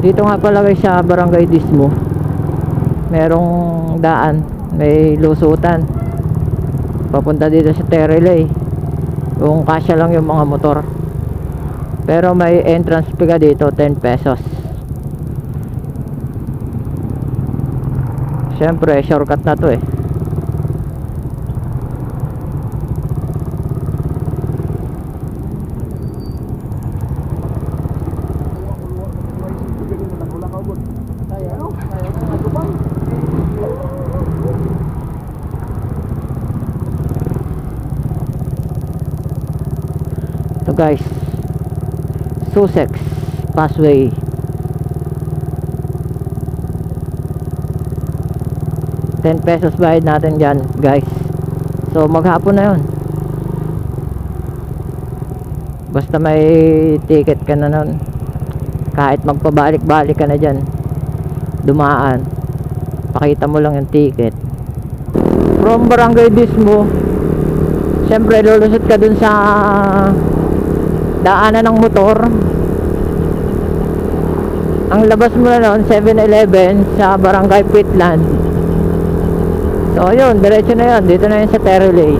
Dito nga pala guys sa Barangay Dismo, merong daan, may lusutan papunta dito sa Terrelay. Kung kasya lang yung mga motor, pero may entrance fee ka dito, 10 pesos. Syempre shortcut na to eh. Ito guys, Sussex Passway. ₱10 bayad natin dyan guys. So maghapon na yun, basta may ticket ka na nun. Kahit magpabalik-balik ka na dyan, dumaan, pakita mo lang yung ticket. From Barangay Dismo, syempre lulusot ka dun sa daanan ng motor. Ang labas mo na nun 7-Eleven sa Barangay Pitland. So yun, diretso na yun, dito na yun sa Terrelay.